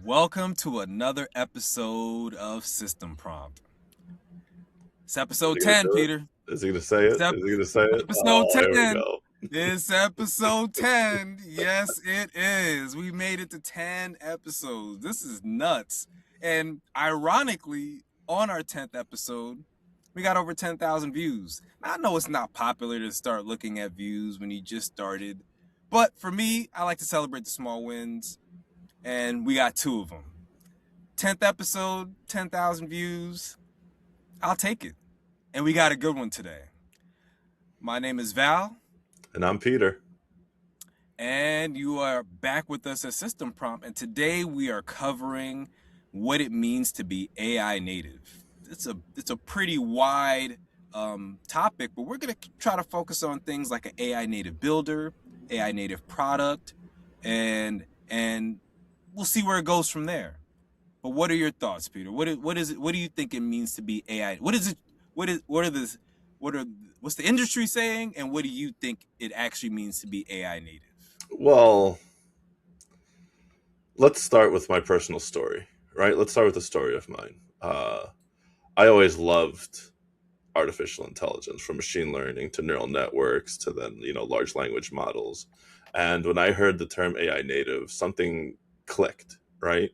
Welcome to another episode of System Prompt. It's episode 10, Peter. Is he going to say it? It's Is he going to say it? episode Here we 10. go. It's episode 10. Yes, it is. We made it to 10 episodes. This is nuts. And ironically, on our 10th episode, we got over 10,000 views. Now, I know it's not popular to start looking at views when you just started, but for me, I like to celebrate the small wins, and we got 2 of them. 10th episode, 10,000 views. I'll take it. And we got a good one today. My name is Val. And I'm Peter. And you are back with us at System Prompt. And today we are covering what it means to be AI native. It's a pretty wide topic, but we're going to try to focus on things like an AI native builder, AI native product, and we'll see where it goes from there. But what are your thoughts, Peter? What is it? What do you think it means to be AI? What is it? What's the industry saying, and what do you think it actually means to be AI native? Well, let's start with my personal story, right? Let's start with a story of mine. I always loved artificial intelligence, from machine learning to neural networks to then, large language models. And when I heard the term AI native, something clicked, right?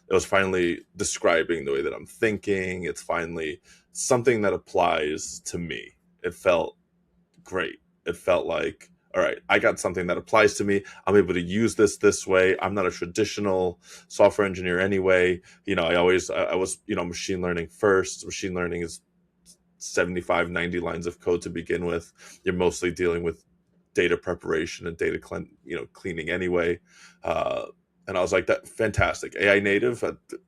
It was finally describing the way that I'm thinking. It's finally something that applies to me. It felt great. It felt like, all right, I got something that applies to me. I'm able to use this way. I'm not a traditional software engineer anyway. I was, machine learning first. Machine learning is 75, 90 lines of code to begin with. You're mostly dealing with data preparation and data cleaning anyway. And I was like, that fantastic. AI native,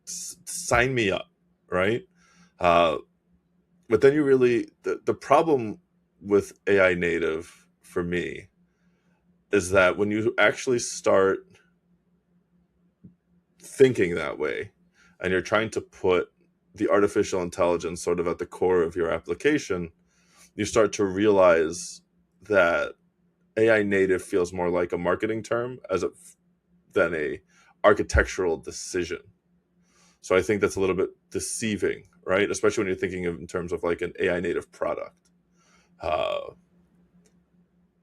sign me up, right? But then you really, the problem with AI native for me is that when you actually start thinking that way and you're trying to put the artificial intelligence sort of at the core of your application, you start to realize that AI native feels more like a marketing term than a architectural decision. So I think that's a little bit deceiving, right? Especially when you're thinking of in terms of like an AI native product.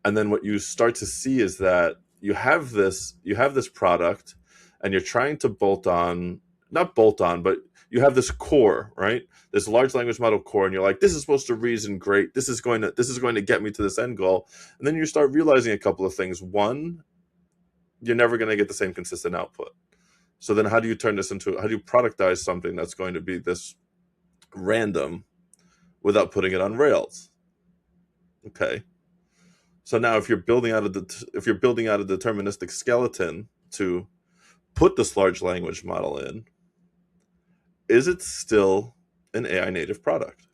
And then what you start to see is that you have this product and you're trying to not bolt on, but you have this core, right? This large language model core, and you're like, this is supposed to reason great. This is going to get me to this end goal. And then you start realizing a couple of things. One, you're never going to get the same consistent output. So then how do you productize something that's going to be this random without putting it on Rails? Okay. So now if you're building out a deterministic skeleton to put this large language model in, is it still an AI native product?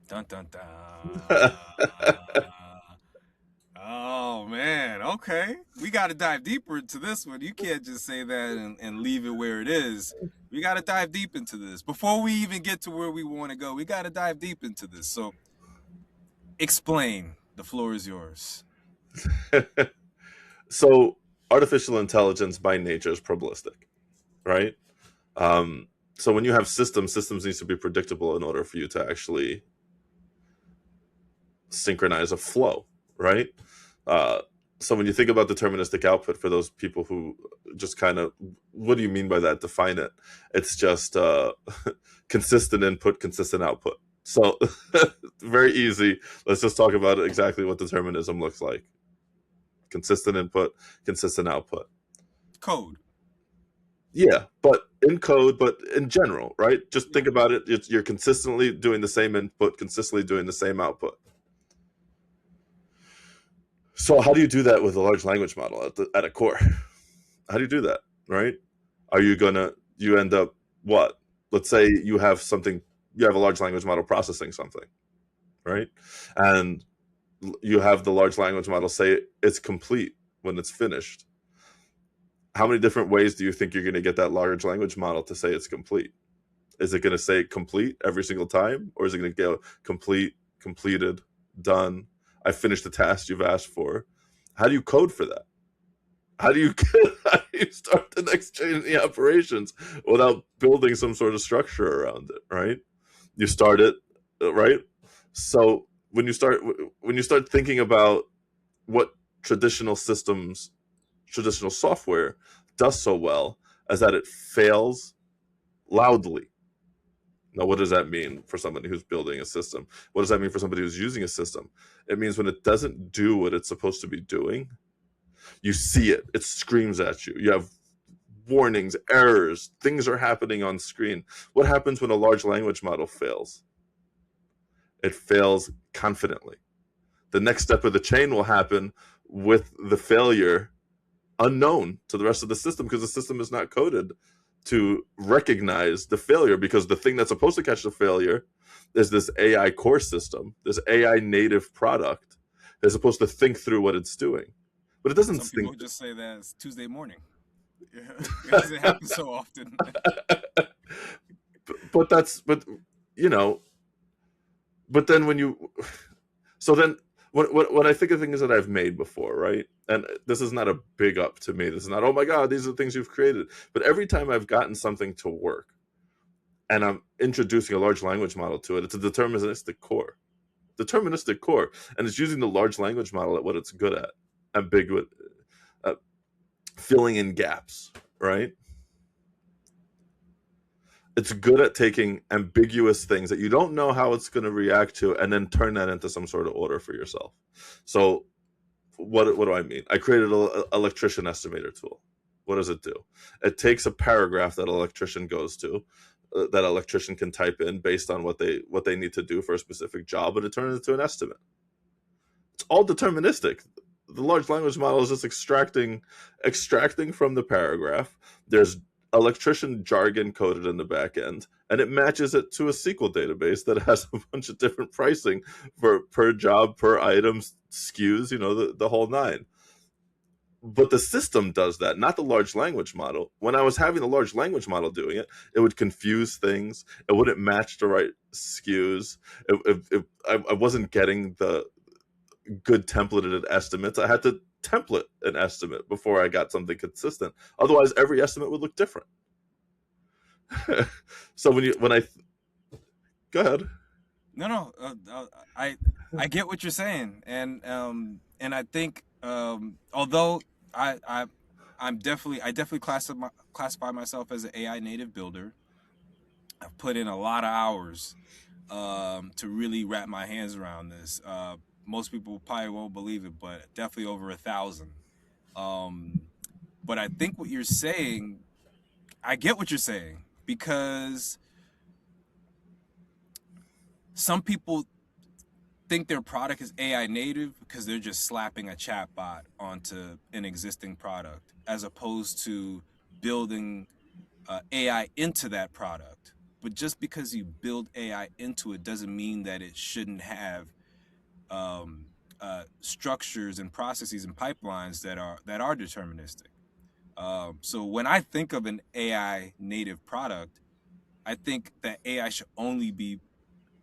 Dun, dun, dun. Oh, man. Okay. We got to dive deeper into this one. You can't just say that and leave it where it is. We got to dive deep into this. Before we even get to where we want to go, we got to dive deep into this. So explain. The floor is yours. So artificial intelligence by nature is probabilistic, right? So when you have systems needs to be predictable in order for you to actually synchronize a flow, right? So when you think about deterministic output, for those people who just kind of, what do you mean by that? Define it. It's just consistent input, consistent output. So very easy. Let's just talk about exactly what determinism looks like. Consistent input, consistent output. Code. Yeah, but in code, but in general, right? Just think about it. You're consistently doing the same input, consistently doing the same output. So how do you do that with a large language model at a core? How do you do that, right? You end up what? Let's say you have a large language model processing something, right? And you have the large language model say it's complete when it's finished. How many different ways do you think you're going to get that large language model to say it's complete? Is it going to say complete every single time? Or is it going to go complete, completed, done? I finished the task you've asked for. How do you code for that? How do you start the next chain in the operations without building some sort of structure around it, right? You start it, right? So when you start thinking about what traditional systems, traditional software does so well, is that it fails loudly. Now, what does that mean for somebody who's building a system? What does that mean for somebody who's using a system? It means when it doesn't do what it's supposed to be doing, you see it. It screams at you. You have warnings, errors, things are happening on screen. What happens when a large language model fails? It fails confidently. The next step of the chain will happen with the failure unknown to the rest of the system because the system is not coded to recognize the failure, because the thing that's supposed to catch the failure is this AI core system, this AI native product that's supposed to think through what it's doing. But it doesn't Some think. people just say that it's Tuesday morning. Yeah, because it happens so often. But you know, but then when you so then when I think of things that I've made before, right? And this is not a big up to me. This is not, oh my God, these are the things you've created. But every time I've gotten something to work and I'm introducing a large language model to it, it's a deterministic core. Deterministic core. And it's using the large language model at what it's good at. Ambiguous, uh, filling in gaps, right? It's good at taking ambiguous things that you don't know how it's going to react to and then turn that into some sort of order for yourself. So what do I mean? I created an electrician estimator tool. What does it do? It takes a paragraph that an electrician goes to, that electrician can type in based on what they need to do for a specific job, and it turns it into an estimate. It's all deterministic. The large language model is just extracting from the paragraph. There's electrician jargon coded in the back end, and it matches it to a SQL database that has a bunch of different pricing for per job, per item, SKUs, the whole nine. But the system does that, not the large language model. When I was having the large language model doing it, it would confuse things. It wouldn't match the right SKUs. I wasn't getting the good templated estimates. I had to template an estimate before I got something consistent. Otherwise, every estimate would look different. So when I go ahead. No, no, I I get what you're saying, and I think although I I definitely classify myself as an AI native builder. I've put in a lot of hours to really wrap my hands around this. Most people probably won't believe it, but definitely over 1,000. Um, but I think what you're saying, I get what you're saying, because some people think their product is AI native because they're just slapping a chatbot onto an existing product, as opposed to building AI into that product. But just because you build AI into it doesn't mean that it shouldn't have um, structures and processes and pipelines that are deterministic. So when I think of an AI native product, I think that AI should only be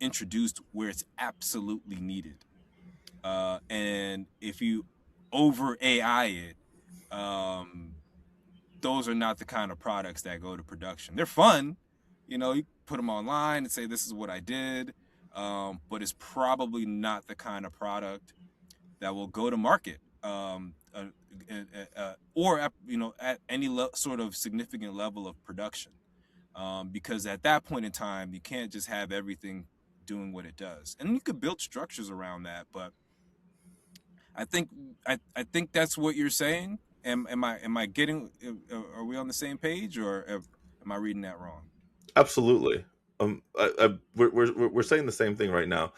introduced where it's absolutely needed. And if you over AI it, um, those are not the kind of products that go to production. They're fun, you put them online and say this is what I did, but it's probably not the kind of product that will go to market, or at any sort of significant level of production, because at that point in time you can't just have everything doing what it does, and you could build structures around that. But I think I think that's what you're saying. Am I getting? Are we on the same page, or am I reading that wrong? Absolutely. We're saying the same thing right now,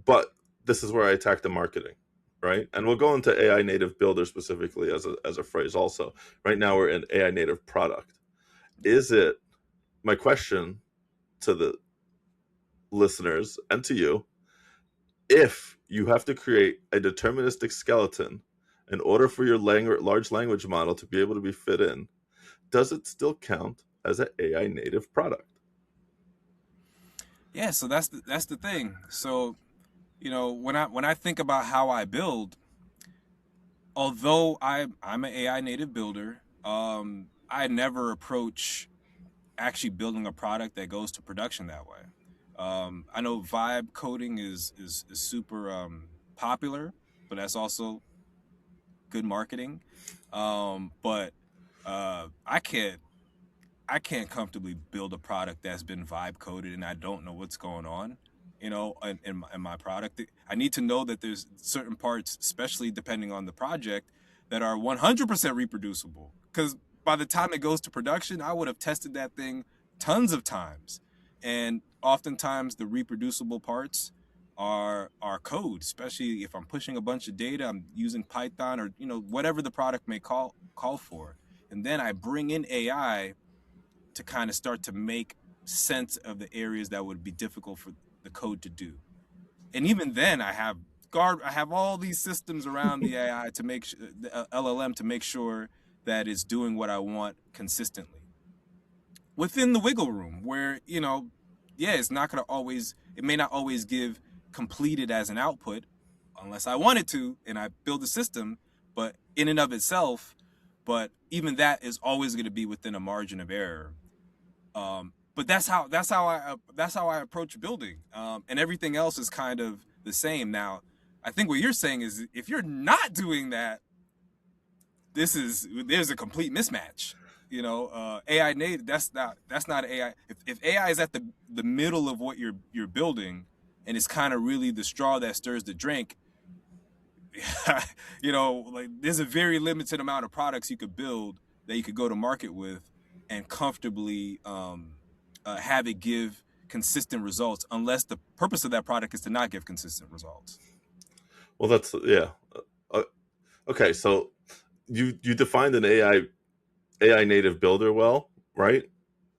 but this is where I attack the marketing, right? And we'll go into AI native builder specifically as a phrase also. Right now we're in AI native product. Yeah. Is it, my question to the listeners and to you, if you have to create a deterministic skeleton in order for your large language model to be able to be fit in, does it still count as an AI native product? Yeah. So that's the thing. So when I think about how I build, although I'm an AI native builder, I never approach actually building a product that goes to production that way. I know vibe coding is super popular, but that's also good marketing. But I can't comfortably build a product that's been vibe coded and I don't know what's going on, in my product. I need to know that there's certain parts, especially depending on the project, that are 100% reproducible. Because by the time it goes to production, I would have tested that thing tons of times. And oftentimes the reproducible parts are code, especially if I'm pushing a bunch of data, I'm using Python or whatever the product may call for. And then I bring in AI to kind of start to make sense of the areas that would be difficult for the code to do. And even then, I have all these systems around the AI to make the LLM to make sure that it's doing what I want consistently within the wiggle room. Where yeah, it may not always give completed as an output unless I want it to, and I build a system. But in and of itself, but even that is always going to be within a margin of error. But that's how I approach building, and everything else is kind of the same. Now, I think what you're saying is if you're not doing that, there's a complete mismatch. AI native. That's not AI. If AI is at the middle of what you're building, and it's kind of really the straw that stirs the drink, like there's a very limited amount of products you could build that you could go to market with and comfortably have it give consistent results, unless the purpose of that product is to not give consistent results. Well, that's yeah. Uh, okay, so you defined an AI native builder well, right?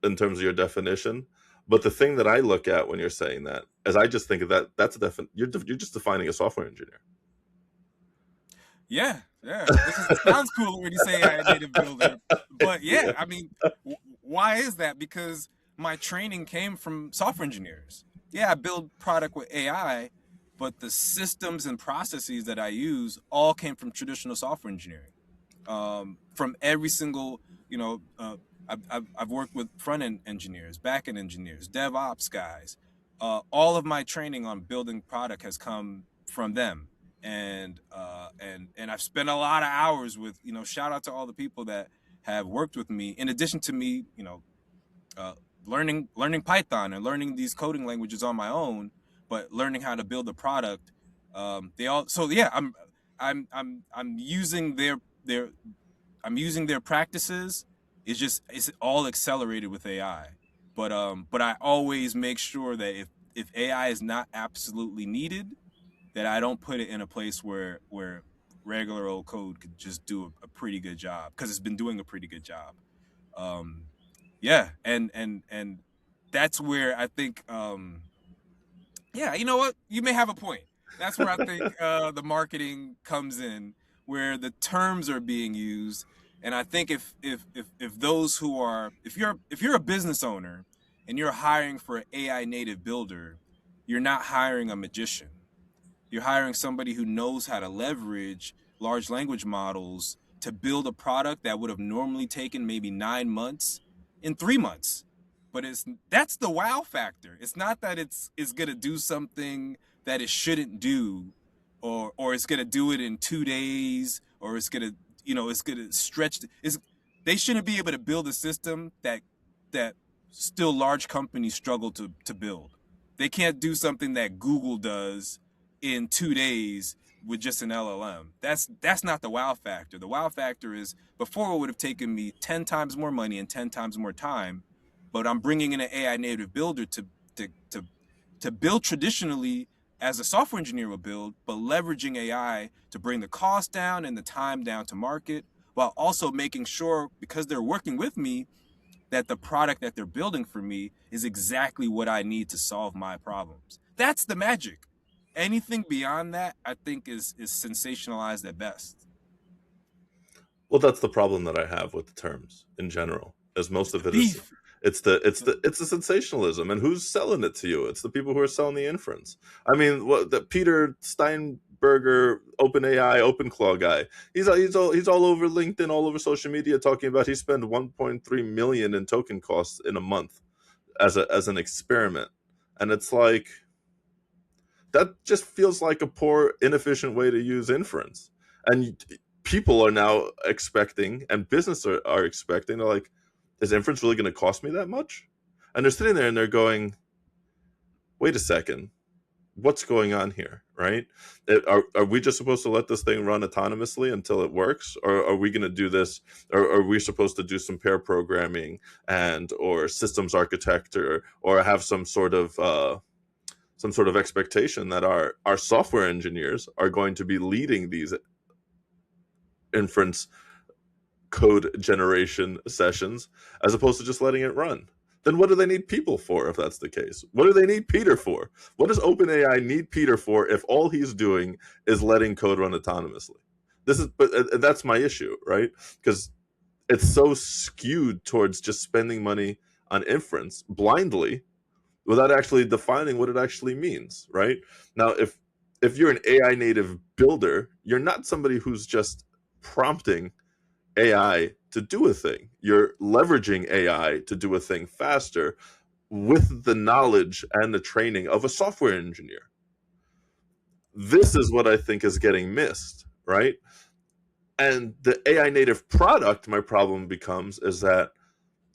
In terms of your definition. But the thing that I look at when you're saying that is I just think of that's you're just defining a software engineer. Yeah, yeah. It sounds cool when you say AI native builder, but yeah, Yeah. I mean, why is that? Because my training came from software engineers. Yeah, I build product with AI, but the systems and processes that I use all came from traditional software engineering. From every single, you know, I've worked with front end engineers, back end engineers, DevOps guys. All of my training on building product has come from them, and I've spent a lot of hours with, shout out to all the people that have worked with me. In addition to me, uh, learning Python and learning these coding languages on my own, but learning how to build a product. They all so yeah, I'm using their I'm using their practices. It's all accelerated with AI. But I always make sure that if AI is not absolutely needed, that I don't put it in a place where regular old code could just do a pretty good job, because it's been doing a pretty good job. Um, yeah, and that's where I think yeah, you know what? You may have a point. That's where I think the marketing comes in, where the terms are being used. And I think if those who are if you're a business owner and you're hiring for an AI native builder, you're not hiring a magician. You're hiring somebody who knows how to leverage large language models to build a product that would have normally taken maybe 9 months in 3 months. But that's the wow factor. It's not that it's gonna do something that it shouldn't do, or it's gonna do it in 2 days, or it's gonna stretch. They shouldn't be able to build a system that still large companies struggle to build. They can't do something that Google does in 2 days with just an LLM. That's not the wow factor. The wow factor is, before it would have taken me 10 times more money and 10 times more time, but I'm bringing in an AI native builder to to to build traditionally as a software engineer would build, but leveraging AI to bring the cost down and the time down to market, while also making sure, because they're working with me, that the product that they're building for me is exactly what I need to solve my problems. That's the magic. Anything beyond that, I think, is sensationalized at best. Well, that's the problem that I have with the terms in general, as It's most the of it is beef. it's the sensationalism, and who's selling it to you? It's the people who are selling the inference. I mean, what the Peter Stein Berger, OpenAI, OpenClaw guy. He's all over LinkedIn, all over social media, talking about he spent 1.3 million in token costs in a month as an experiment, and it's like that just feels like a poor, inefficient way to use inference. And people are now expecting, and business are expecting, they're like, is inference really going to cost me that much? And they're sitting there and they're going, wait a second, what's going on here, right? Are we just supposed to let this thing run autonomously until it works, or are we going to do this, or are we supposed to do some pair programming and or systems architecture, or have some sort of expectation that our software engineers are going to be leading these inference code generation sessions as opposed to just letting it run? Then what do they need people for if that's the case? What do they need Peter for? What does OpenAI need Peter for if all he's doing is letting code run autonomously? But that's my issue, right? Because it's so skewed towards just spending money on inference blindly without actually defining what it actually means, right? Now, if you're an AI native builder, you're not somebody who's just prompting AI to do a thing. You're leveraging AI to do a thing faster with the knowledge and the training of a software engineer. This is what I think is getting missed, right? And the AI native product, my problem becomes is that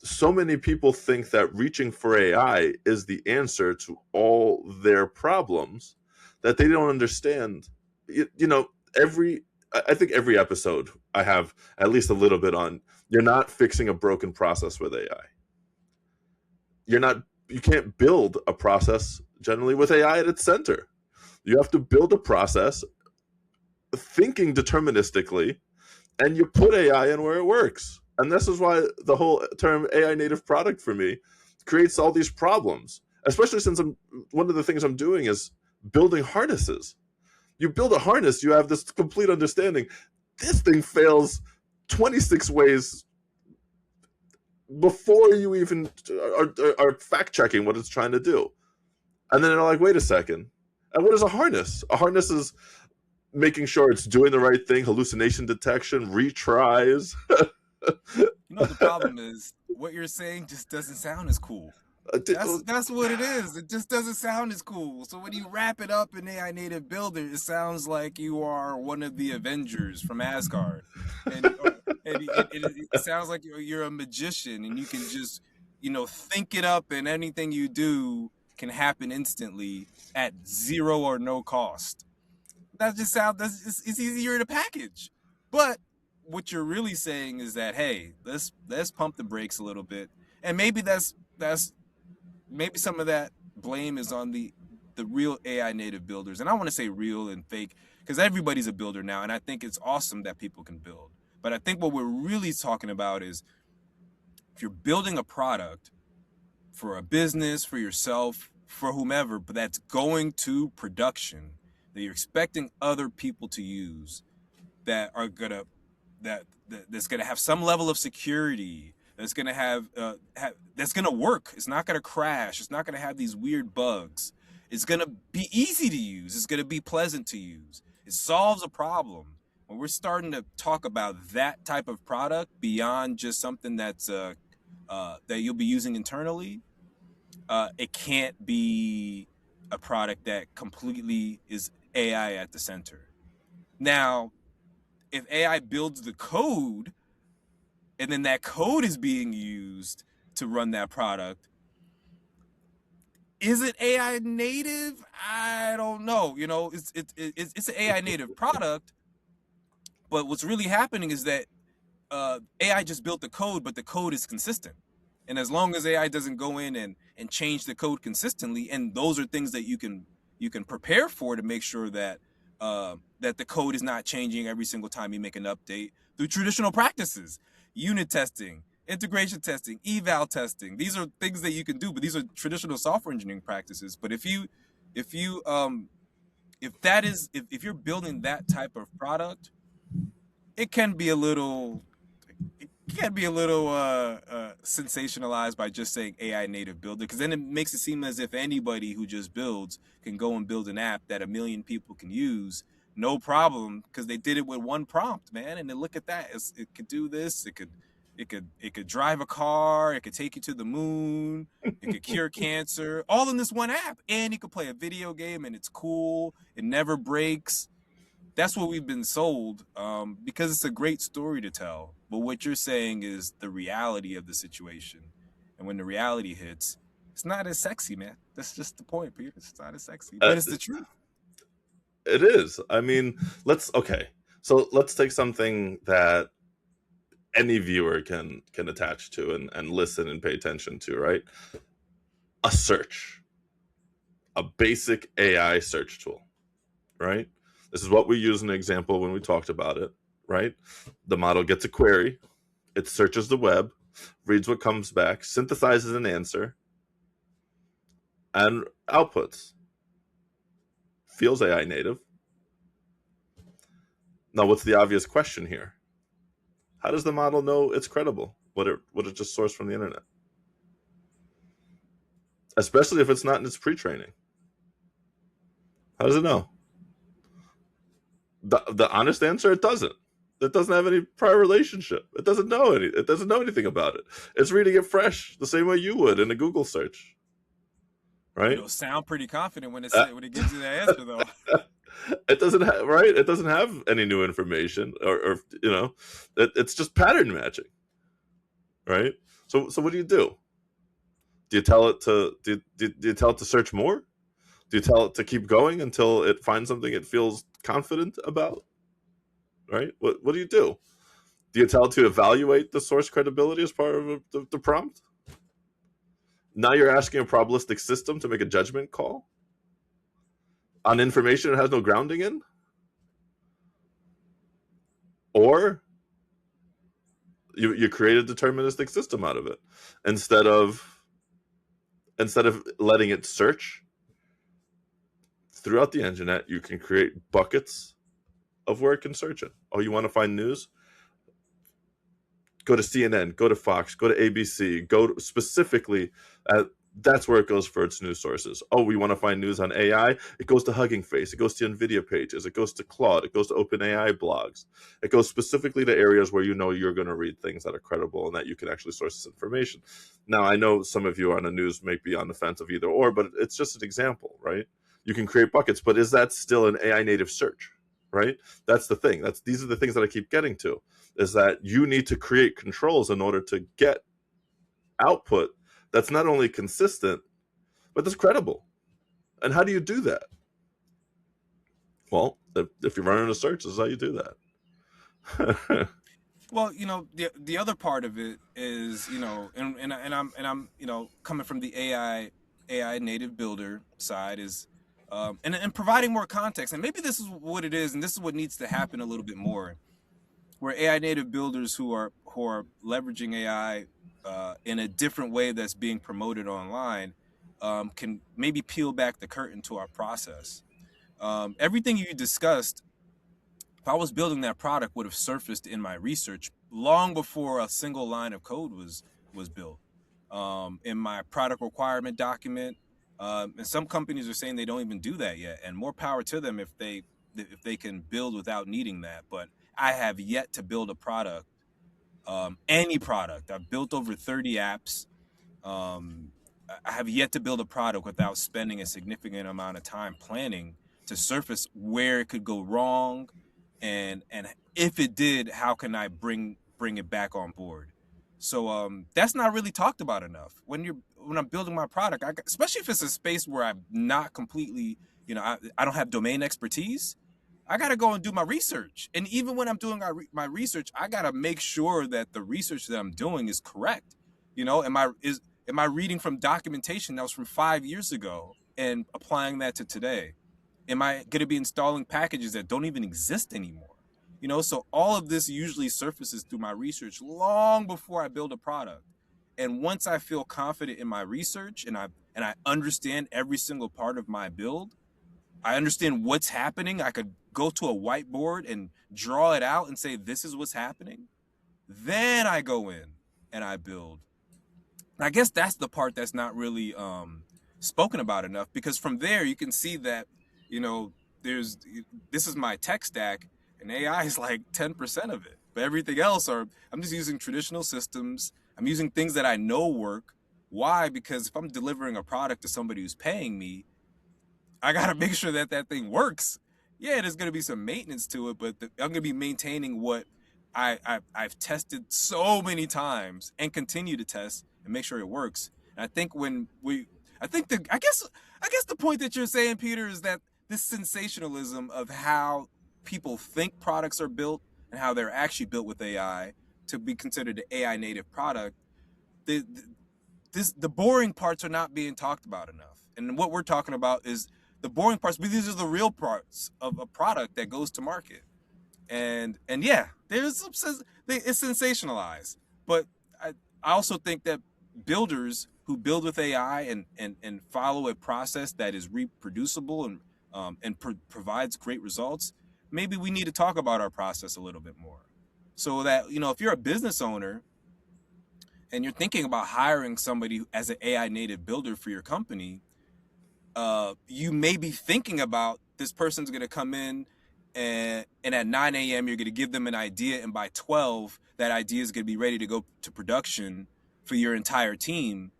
so many people think that reaching for AI is the answer to all their problems that they don't understand. You know, I think every episode I have at least a little bit on. You're not fixing a broken process with AI. You can't build a process generally with AI at its center. You have to build a process thinking deterministically, and you put AI in where it works. And this is why the whole term AI native product for me creates all these problems, especially since one of the things I'm doing is building harnesses. You build a harness, you have this complete understanding. This thing fails 26 ways before you even are fact checking what it's trying to do. And then they're like, wait a second. And what is a harness? A harness is making sure it's doing the right thing, hallucination detection, retries. You know, the problem is what you're saying just doesn't sound as cool. That's what it is. It just doesn't sound as cool. So when you wrap it up in AI native builder, it sounds like you are one of the Avengers from Asgard, and it sounds like you're a magician and you can just think it up, and anything you do can happen instantly at zero or no cost. That just sounds it's easier to package. But what you're really saying is that, hey, let's pump the brakes a little bit, and maybe that's maybe some of that blame is on the real AI native builders. And I want to say real and fake because everybody's a builder now, and I think it's awesome that people can build. But I think what we're really talking about is if you're building a product for a business, for yourself, for whomever, but that's going to production that you're expecting other people to use, that are gonna that's gonna have some level of security, that's gonna have that's gonna work. It's not gonna crash. It's not gonna have these weird bugs. It's gonna be easy to use. It's gonna be pleasant to use. It solves a problem. When we're starting to talk about that type of product beyond just something that's that you'll be using internally, it can't be a product that completely is AI at the center. Now, if AI builds the code and then that code is being used to run that product, is it AI native? I don't know. It's an AI native product, but what's really happening is that AI just built the code, but the code is consistent. And as long as AI doesn't go in and change the code consistently, and those are things that you can prepare for to make sure that that the code is not changing every single time you make an update through traditional practices, unit testing, integration testing, eval testing. These are things that you can do, but these are traditional software engineering practices. But if you're building that type of product, it can be a little can't be a little sensationalized by just saying AI native builder, because then it makes it seem as if anybody who just builds can go and build an app that a million people can use, no problem, because they did it with one prompt, man. And then look at that, it could do this, it could drive a car, it could take you to the moon, it could cure cancer, all in this one app, and you could play a video game, and it's cool, it never breaks. That's what we've been sold, because it's a great story to tell. But what you're saying is the reality of the situation, and when the reality hits, it's not as sexy, man. That's just the point, Peter. It's not as sexy, Uh, but it's the truth. it is. I mean, let's okay. So let's take something that any viewer can attach to and listen and pay attention to, right? A search, a basic AI search tool, right? This is what we use in an example when we talked about it, right? The model gets a query, it searches the web, reads what comes back, synthesizes an answer, and outputs. Feels AI native. Now, what's the obvious question here? How does the model know it's credible? What it just sourced from the internet? Especially if it's not in its pre-training. How does it know? The honest answer, it doesn't. It doesn't have any prior relationship. It doesn't know any. It doesn't know anything about it. It's reading it fresh, the same way you would in a Google search, right? Sound pretty confident when Uh, when it gives you that answer, though. it doesn't have right. It doesn't have any new information, or it's just pattern matching, right? So what do you do? Do you tell it to do you tell it to search more? Do you tell it to keep going until it finds something it feels confident about? Right? What do you do? Do you tell it to evaluate the source credibility as part of the prompt? Now you're asking a probabilistic system to make a judgment call on information it has no grounding in? Or you create a deterministic system out of it instead of letting it search throughout the internet. You can create buckets of where it can search it. Oh, you want to find news? Go to CNN, go to Fox, go to ABC, specifically at that's where it goes for its news sources. Oh, we want to find news on AI. It goes to Hugging Face. It goes to NVIDIA pages. It goes to Claude. It goes to OpenAI blogs. It goes specifically to areas where you know you're going to read things that are credible and that you can actually source this information. Now, I know some of you on the news may be on the fence of either or, but it's just an example, right? You can create buckets, but is that still an AI native search, right? That's the thing. These are the things that I keep getting to, is that you need to create controls in order to get output that's not only consistent, but that's credible. And how do you do that? Well, if you're running a search, this is how you do that. Well, the other part of it is, and I'm coming from the AI native builder side is, and providing more context, and maybe this is what it is, and this is what needs to happen a little bit more, where AI native builders who are leveraging AI in a different way that's being promoted online, can maybe peel back the curtain to our process. Everything you discussed, if I was building that product, would have surfaced in my research long before a single line of code was built. In my product requirement document, and some companies are saying they don't even do that yet. And more power to them if they can build without needing that. But I have yet to build a product, any product. I've built over 30 apps. Um, I have yet to build a product without spending a significant amount of time planning to surface where it could go wrong, and if it did, how can I bring it back on board? So that's not really talked about enough when I'm building my product, especially if it's a space where I'm not completely, I don't have domain expertise. I got to go and do my research. And even when I'm doing my research, I got to make sure that the research that I'm doing is correct. Am I reading from documentation that was from 5 years ago and applying that to today? Am I going to be installing packages that don't even exist anymore? So all of this usually surfaces through my research long before I build a product. And once I feel confident in my research and I understand every single part of my build, I understand what's happening. I could go to a whiteboard and draw it out and say, this is what's happening. Then I go in and I build. And I guess that's the part that's not really spoken about enough, because from there you can see that, you know, there's this is my tech stack, and AI is like 10% of it. But everything else are I'm just using traditional systems. I'm using things that I know work. Why? Because if I'm delivering a product to somebody who's paying me, I gotta make sure that that thing works. Yeah, there's gonna be some maintenance to it, but I'm gonna be maintaining what I've tested so many times and continue to test and make sure it works. And I think when we, I think the, I guess the point that you're saying, Peter, is that this sensationalism of how people think products are built and how they're actually built with AI to be considered an AI native product. The the boring parts are not being talked about enough. And what we're talking about is the boring parts, but these are the real parts of a product that goes to market. And yeah, there's it's sensationalized. But I, I also think that builders who build with AI and follow a process that is reproducible and provides great results, maybe we need to talk about our process a little bit more. So that, you know, if you're a business owner and you're thinking about hiring somebody as an AI native builder for your company, you may be thinking about this person's going to come in, and at 9 a.m. you're going to give them an idea, and by 12 that idea is going to be ready to go to production for your entire team.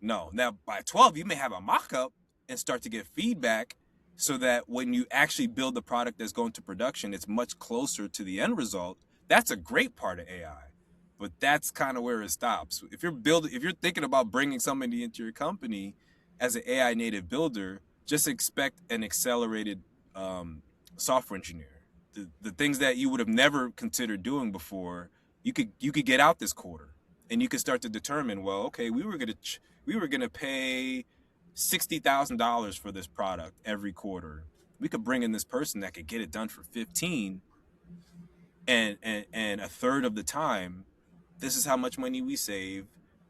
No, now by 12 you may have a mock-up and start to get feedback, so that when you actually build the product that's going to production, it's much closer to the end result. That's a great part of AI. But that's kind of where it stops. If you're thinking about bringing somebody into your company as an AI native builder, just expect an accelerated um, software engineer. The things that you would have never considered doing before, you could get out this quarter, and you could start to determine, well, okay, we were gonna pay $60,000 for this product every quarter. We could bring in this person that could get it done for 15, and a third of the time. This is how much money we save.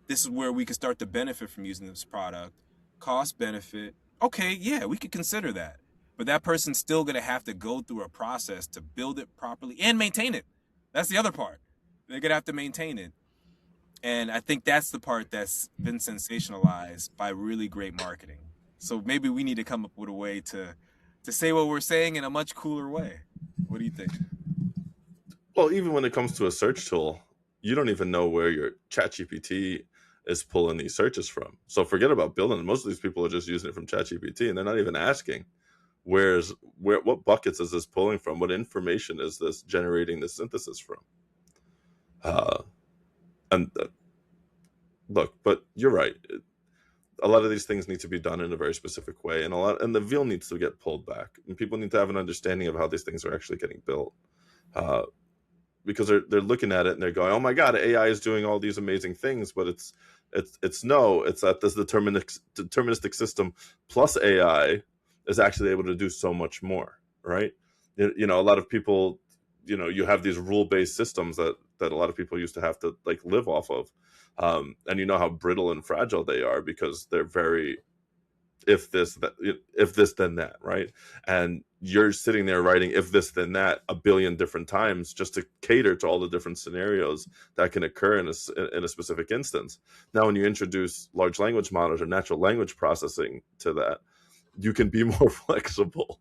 This is where we can start to benefit from using this product. Cost benefit. Okay, yeah, we could consider that. But that person's still going to have to go through a process to build it properly and maintain it. That's the other part. They're going to have to maintain it. And I think that's the part that's been sensationalized by really great marketing. So maybe we need to come up with a way to say what we're saying in a much cooler way. What do you think? Well, even when it comes to a search tool, you don't even know where your ChatGPT is pulling these searches from. So forget about building. Most of these people are just using it from ChatGPT, and they're not even asking what buckets is this pulling from? What information is this generating the synthesis from? Uh, and look, but you're right. A lot of these things need to be done in a very specific way, and the veil needs to get pulled back, and people need to have an understanding of how these things are actually getting built. Uh, because they're looking at it and they're going, "Oh my God, AI is doing all these amazing things," but it's that this deterministic system plus AI is actually able to do so much more, right? A lot of people, you have these rule-based systems that a lot of people used to have to like live off of, and you know how brittle and fragile they are because they're very if this then that, right? And you're sitting there writing if this then that a billion different times just to cater to all the different scenarios that can occur in a specific instance. Now when you introduce large language models or natural language processing to that, you can be more flexible.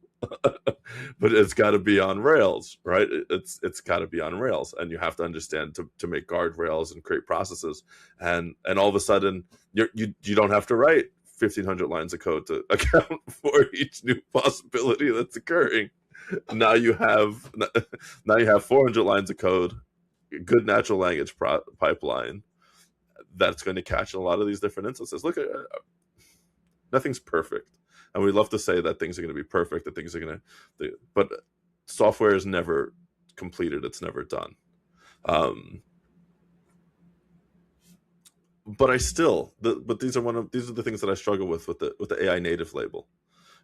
But it's got to be on rails, right? It's got to be on rails, and you have to understand to make guardrails and create processes, and all of a sudden you don't have to write 1,500 lines of code to account for each new possibility that's occurring. Now you have 400 lines of code, good natural language pipeline that's going to catch a lot of these different instances. Look, nothing's perfect, and we love to say that things are going to be perfect, that things are going to, but software is never completed; it's never done. Um, but these are the things that I struggle with the AI native label,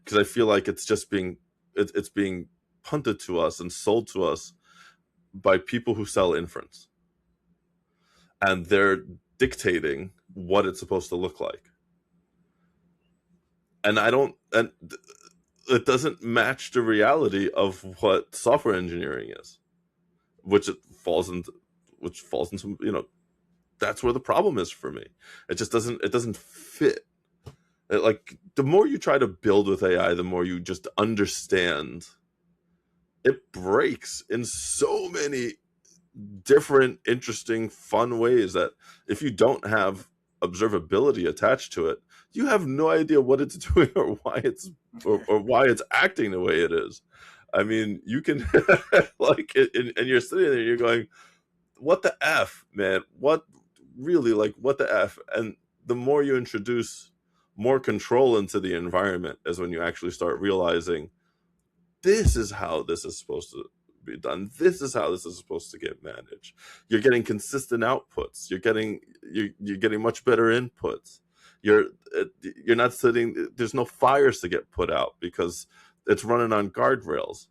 because I feel like it's being punted to us and sold to us by people who sell inference, and they're dictating what it's supposed to look like. And it doesn't match the reality of what software engineering is, which it falls into which falls into, that's where the problem is for me. It doesn't fit. Like, the more you try to build with AI, the more you just understand it breaks in so many different, interesting, fun ways that if you don't have observability attached to it, you have no idea what it's doing or why it's acting the way it is. I mean, you can like, and you're sitting there, and you're going, "What the f, man? What really, like, what the f?" And the more you introduce more control into the environment, is when you actually start realizing this is how this is supposed to be done. This is how this is supposed to get managed. You're getting consistent outputs. You're getting much better inputs. You're you're not sitting. There's no fires to get put out because it's running on guardrails.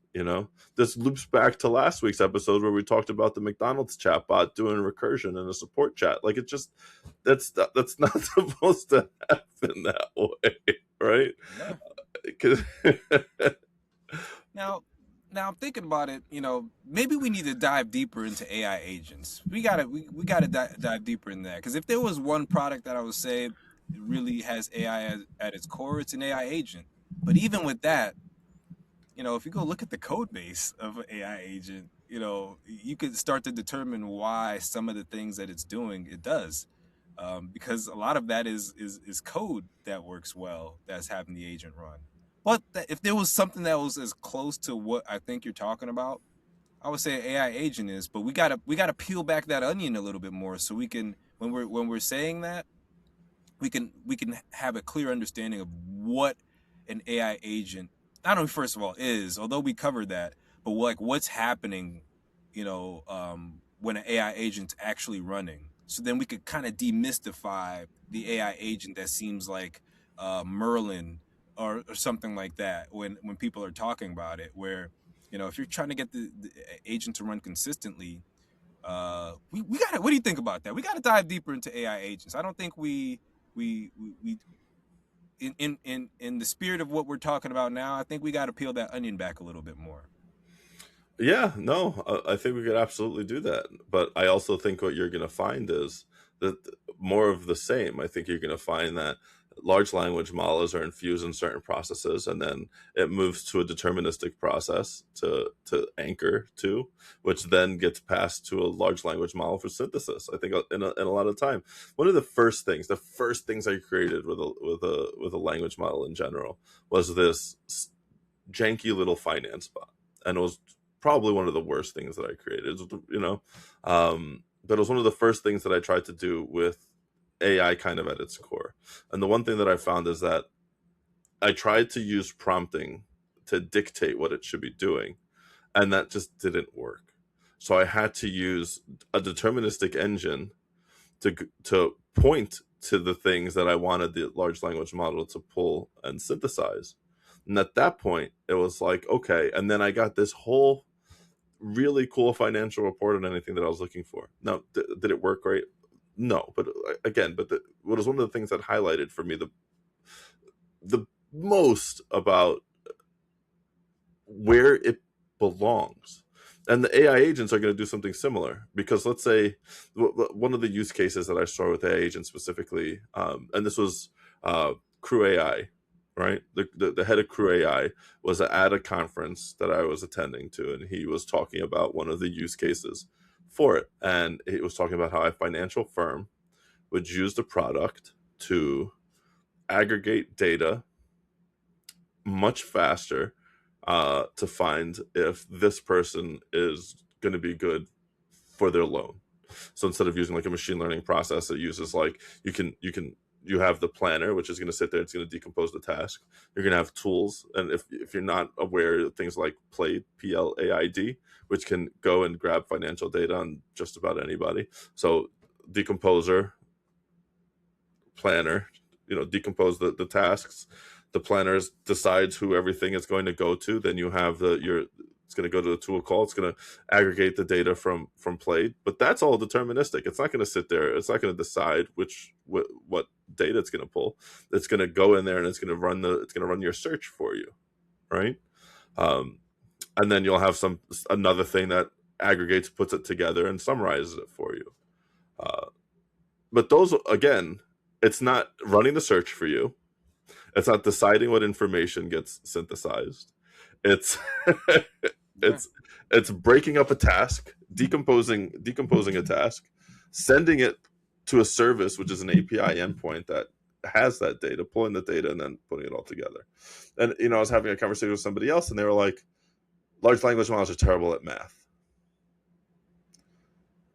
This loops back to last week's episode where we talked about the McDonald's chatbot doing recursion in a support chat. Like, it just that's not supposed to happen that way, right? Yeah. 'Cause Now, I'm thinking about it. Maybe we need to dive deeper into AI agents. We gotta dive deeper in that, because if there was one product that I would say really has AI at its core, it's an AI agent. But even with that, if you go look at the code base of an AI agent, you could start to determine why some of the things that it's doing it does, because a lot of that is code that works well that's having the agent run. But if there was something that was as close to what I think you're talking about, I would say AI agent is. But we gotta peel back that onion a little bit more, so we can, when we're saying that, we can have a clear understanding of what an AI agent not only first of all is, although we covered that, but like what's happening, when an AI agent's actually running. So then we could kind of demystify the AI agent that seems like Merlin, or something like that, when people are talking about it. Where if you're trying to get the agent to run consistently, we got to what do you think about that? We got to dive deeper into AI agents. I don't think we in the spirit of what we're talking about now, I think we got to peel that onion back a little bit more. Yeah, no, I think we could absolutely do that. But I also think what you're going to find is that more of the same. I think you're going to find that large language models are infused in certain processes, and then it moves to a deterministic process to anchor to, which then gets passed to a large language model for synthesis. I think in a lot of time, one of the first things I created with a language model in general was this janky little finance bot, and it was probably one of the worst things that I created. But it was one of the first things that I tried to do with AI kind of at its core. And the one thing that I found is that I tried to use prompting to dictate what it should be doing, and that just didn't work. So I had to use a deterministic engine to point to the things that I wanted the large language model to pull and synthesize. And at that point, it was like, okay. And then I got this whole really cool financial report on anything that I was looking for. Now, did it work great? No, but again, what was one of the things that highlighted for me the most about where it belongs. And the AI agents are going to do something similar, because let's say one of the use cases that I saw with AI agents specifically, and this was Crew AI, right? The head of Crew AI was at a conference that I was attending to, and he was talking about one of the use cases for it. And he was talking about how a financial firm would use the product to aggregate data much faster, to find if this person is going to be good for their loan. So instead of using like a machine learning process, it uses like you have the planner, which is going to sit there, it's going to decompose the task. You're going to have tools, and if you're not aware of things like Plaid, PLAID, which can go and grab financial data on just about anybody. So decomposer, planner, decompose the tasks. The planner decides who everything is going to go to. Then you have it's going to go to the tool call. It's going to aggregate the data from Plaid, but that's all deterministic. It's not going to sit there. It's not going to decide what data it's going to pull. It's going to go in there and it's going to run your search for you, right? And then you'll have another thing that aggregates, puts it together, and summarizes it for you. Uh, but those, again, it's not running the search for you. It's not deciding what information gets synthesized. It's Yeah. it's it's breaking up a task, decomposing a task, sending it to a service, which is an API endpoint that has that data, pulling the data, and then putting it all together. And I was having a conversation with somebody else, and they were like, "Large language models are terrible at math."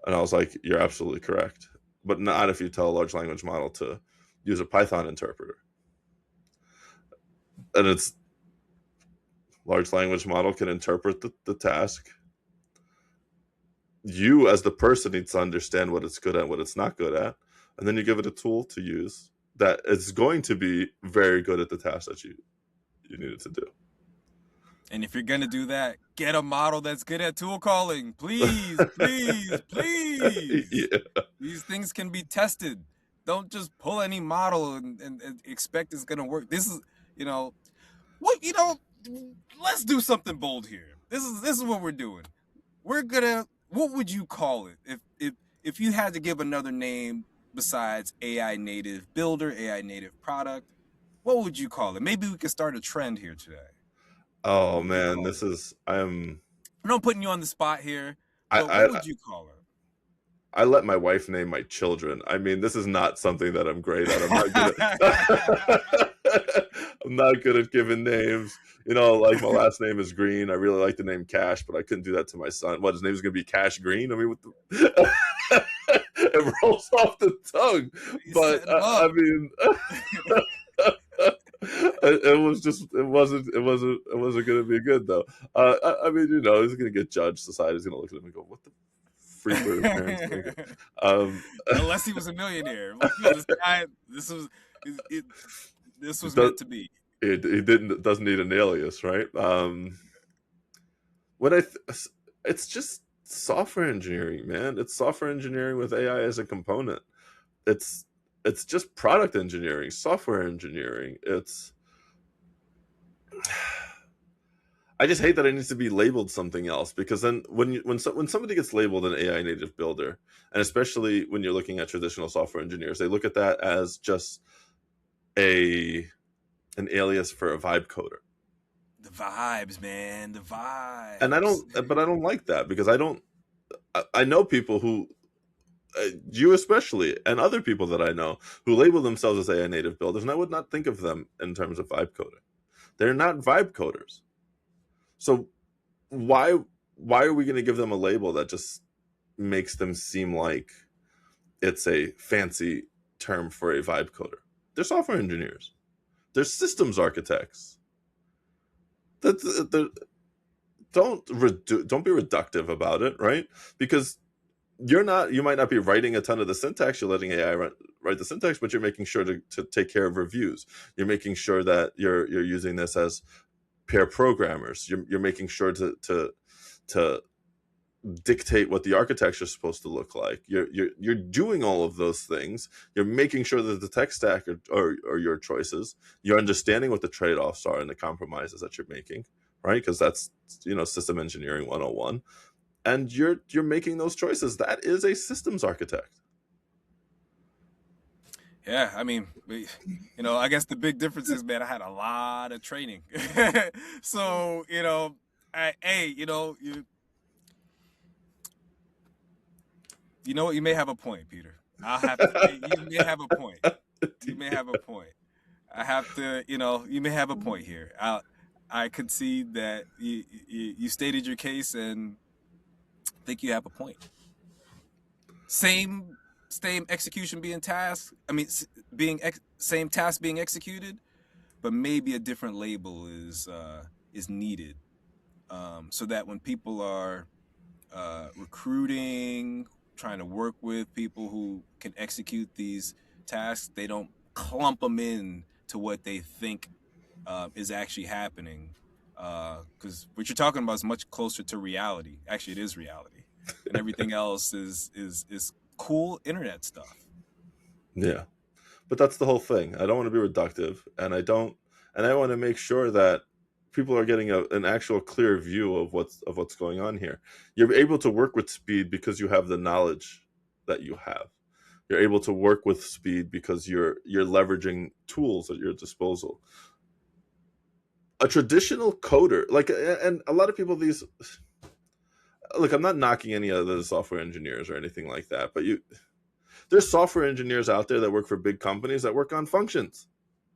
And I was like, "You're absolutely correct, but not if you tell a large language model to use a Python interpreter." And it's large language model can interpret the task. You as the person needs to understand what it's good at, what it's not good at, and then you give it a tool to use that is going to be very good at the task that you need it to do. And if you're gonna do that, get a model that's good at tool calling. Please, please, please. Yeah. These things can be tested. Don't just pull any model and expect it's gonna work. This is, you know, what let's do something bold here. This is what we're doing. We're gonna what would you call it if you had to give another name besides AI native builder, AI native product? What would you call it? Maybe we could start a trend here today. What Oh would you man, call this it? is I'm I'm not putting you on the spot here, I but what I would you call I let my wife name my children. I mean, this is not something that I'm great at. I'm not good it? at I'm not good at giving names. Like my last name is Green. I really like the name Cash, but I couldn't do that to my son. What, his name is gonna be Cash Green? I mean, what the it rolls off the tongue. You But set him I up. mean it was just it wasn't gonna be good though. I mean, he's gonna get judged. Society's gonna look at him and go, "What the freak were his parents thinking?" Um, Unless he was a millionaire, like no, this guy, this was does, meant to be. he doesn't need an alias, right? When it's just software engineering, man. It's software engineering with AI as a component. It's it's just product engineering, software engineering. I just hate that it needs to be labeled something else, because then when somebody gets labeled an AI native builder, and especially when you're looking at traditional software engineers, they look at that as just a an alias for a vibe coder. The vibes, man, the And vibes. but I don't like that, because I know people who, you especially, and other people that I know, who label themselves as AI native builders, and I would not think of them in terms of vibe coding. They're not vibe coders. So why why are we going to give them a label that just makes them seem like it's a fancy term for a vibe coder? They're software engineers. They're systems architects. That don't be reductive about it, right? Because you might not be writing a ton of the syntax. You're letting AI write the syntax, but you're making sure to take care of reviews. You're making sure that you're using this as pair programmers. You're making sure to dictate what the architecture is supposed to look like. You're doing all of those things. You're making sure that the tech stack are your choices. You're understanding what the trade-offs are and the compromises that you're making, right? Because that's system engineering 101. And you're making those choices. That is a systems architect. Yeah, I mean, I guess the big difference is, man, I had a lot of training, so hey, you know what, you may have a point, Peter. I'll have to. You may have a point. You may have a point. I have to, you may have a point here. I concede that you stated your case, and think you have a point. Same same execution being tasked. I mean, same task being executed, but maybe a different label is needed, so that when people are recruiting, trying to work with people who can execute these tasks, they don't clump them in to what they think is actually happening. Because what you're talking about is much closer to reality. Actually, it is reality, and everything else is cool internet stuff. Yeah, but that's the whole thing. I don't want to be reductive, and I want to make sure that people are getting an actual clear view of what's going on here. You're able to work with speed because you have the knowledge that you have. You're able to work with speed because you're leveraging tools at your disposal. A traditional coder, like, and a lot of people, these, look, I'm not knocking any of the software engineers or anything like that, but there's software engineers out there that work for big companies that work on functions.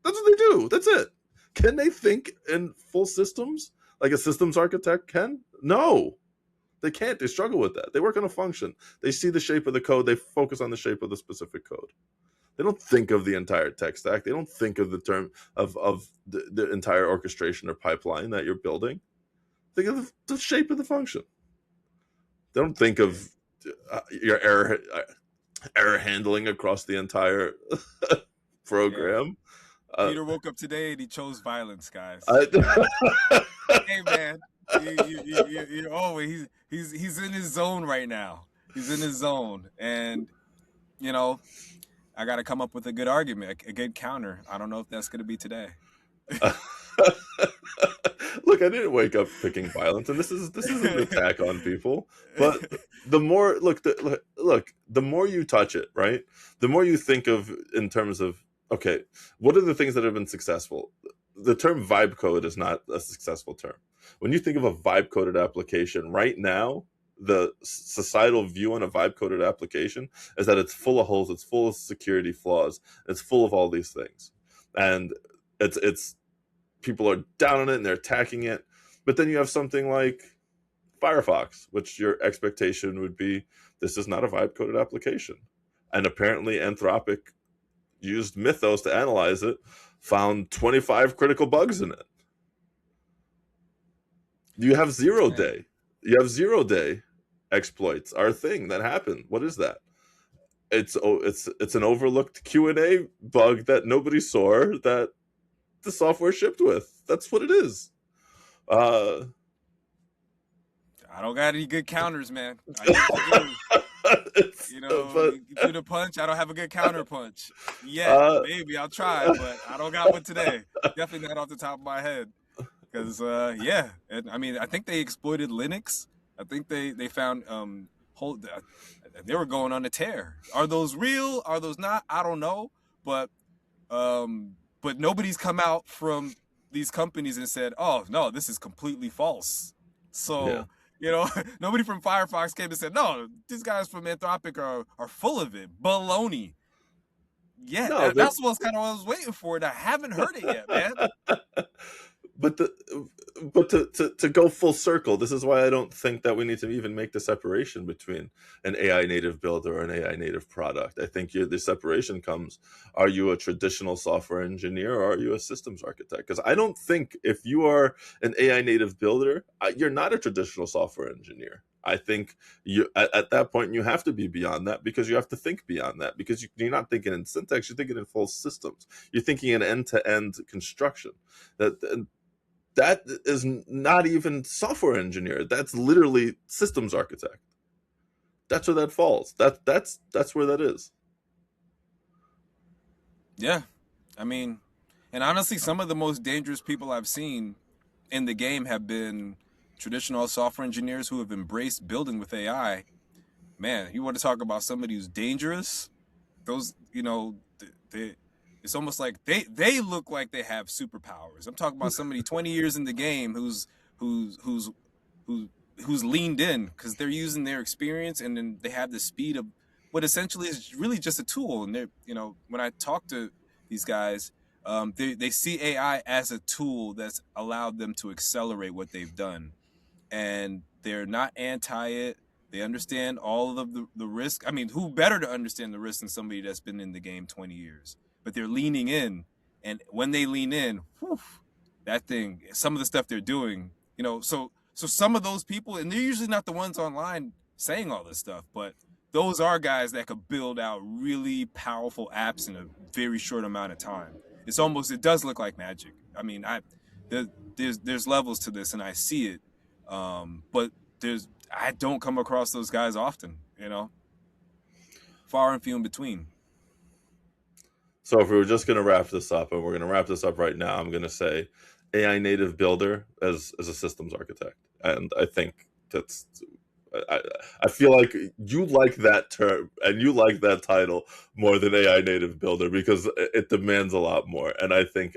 That's what they do. That's it. Can they think in full systems like a systems architect can? No, they can't. They struggle with that. They work on a function. They see the shape of the code. They focus on the shape of the specific code. They don't think of the entire tech stack. They don't think of the term of the entire orchestration or pipeline that you're building. Think of the shape of the function. They don't think of your error handling across the entire Yeah. program. Peter woke up today and he chose violence, guys. I, Hey man, you always he's in his zone right now. He's in his zone, and you know I got to come up with a good argument, a good counter. I don't know if that's going to be today. Look, I didn't wake up picking violence, and this isn't an attack on people. But the more look, the more you touch it, right? The more you think of in terms of, okay, what are the things that have been successful? The term vibe code is not a successful term. When you think of a vibe coded application right now, the societal view on a vibe coded application is that it's full of holes, it's full of security flaws, it's full of all these things, and it's people are down on it and they're attacking it. But then you have something like Firefox, which your expectation would be, this is not a vibe coded application. And apparently Anthropic used Mythos to analyze it, found 25 critical bugs in it. You have 0 day. You have 0 day exploits are a thing that happen. What is that? It's an overlooked Q&A bug that nobody saw that the software shipped with. That's what it is. Uh, I don't got any good counters, man. I usually do. but You do the punch. I don't have a good counter punch yet. uh, Maybe I'll try, but I don't got one today. Definitely not off the top of my head. Because yeah, and I mean, I think they exploited Linux. I think they found hold. They were going on a tear. Are those real? Are those not? I don't know. But nobody's come out from these companies and said, "Oh no, this is completely false." yeah, So nobody from Firefox came and said, "No, these guys from Anthropic are full of it, baloney." Yeah, no, that's what's kind of what I was waiting for, and I haven't heard it yet, man. but to go full circle, this is why I don't think that we need to even make the separation between an AI native builder or an AI native product. I think the separation comes: are you a traditional software engineer or are you a systems architect? Because I don't think if you are an AI native builder, you're not a traditional software engineer. I think you at that point you have to be beyond that, because you have to think beyond that, because you're not thinking in syntax, you're thinking in full systems. You're thinking in end-to-end construction. That is not even software engineer. That's literally systems architect. That's where that falls. That's where that is. Yeah, I mean, and honestly, some of the most dangerous people I've seen in the game have been traditional software engineers who have embraced building with AI. Man, you want to talk about somebody who's dangerous? Those, it's almost like they look like they have superpowers. I'm talking about somebody 20 years in the game who's who's who's who's leaned in because they're using their experience, and then they have the speed of what essentially is really just a tool. And they're, when I talk to these guys, they see AI as a tool that's allowed them to accelerate what they've done, and they're not anti it. They understand all of the risk. I mean, who better to understand the risk than somebody that's been in the game 20 years? But they're leaning in, and when they lean in, whew, that thing, some of the stuff they're doing, so some of those people, and they're usually not the ones online saying all this stuff, but those are guys that could build out really powerful apps in a very short amount of time. It does look like magic. I mean, there, there's levels to this, and I see it, but I don't come across those guys often, far and few in between. So if we were just going to wrap this up, and we're going to wrap this up right now, I'm going to say AI native builder as a systems architect, and I think that's. I, I feel like you like that term and you like that title more than AI native builder because it demands a lot more, and I think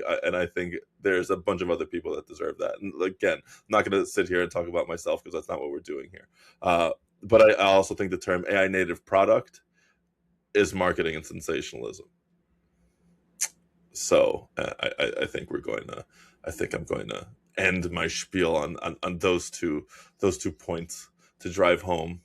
there's a bunch of other people that deserve that. And again, I'm not going to sit here and talk about myself because that's not what we're doing here. But I also think the term AI native product is marketing and sensationalism. So I think we're going to. I think I'm going to end my spiel on those 2 points to drive home.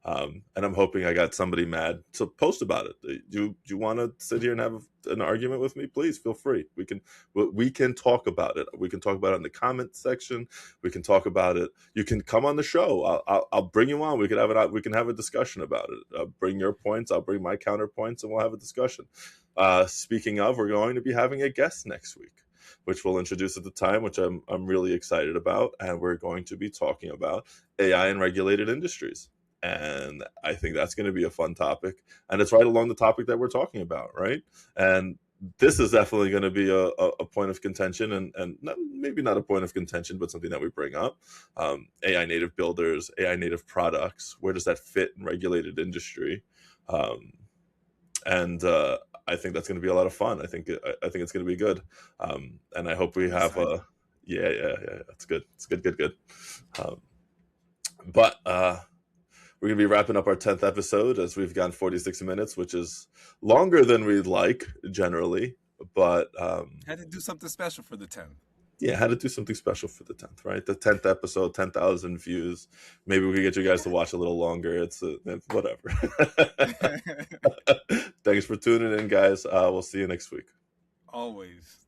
And I'm hoping I got somebody mad to post about it. Do you want to sit here and have an argument with me? Please feel free. We can talk about it. We can talk about it in the comment section. We can talk about it. You can come on the show. I'll bring you on. We can have a discussion about it. Bring your points. I'll bring my counterpoints, and we'll have a discussion. Speaking of, we're going to be having a guest next week, which we'll introduce at the time, which I'm really excited about, and we're going to be talking about AI in regulated industries. And I think that's going to be a fun topic, and it's right along the topic that we're talking about, right? And this is definitely going to be a point of contention, and maybe not a point of contention, but something that we bring up. AI native builders, AI native products, where does that fit in regulated industry? And I think that's going to be a lot of fun. I think it's going to be good, and I hope we I'm have excited. a yeah. That's good. It's good. Um, but we're going to be wrapping up our 10th episode as we've gone 46 minutes, which is longer than we'd like generally. But Had to do something special for the 10th. yeah, had to do something special for the 10th, right? The 10th episode, 10,000 views. Maybe we could get you guys to watch a little longer. It's whatever. Thanks for tuning in, guys. We'll see you next week. Always.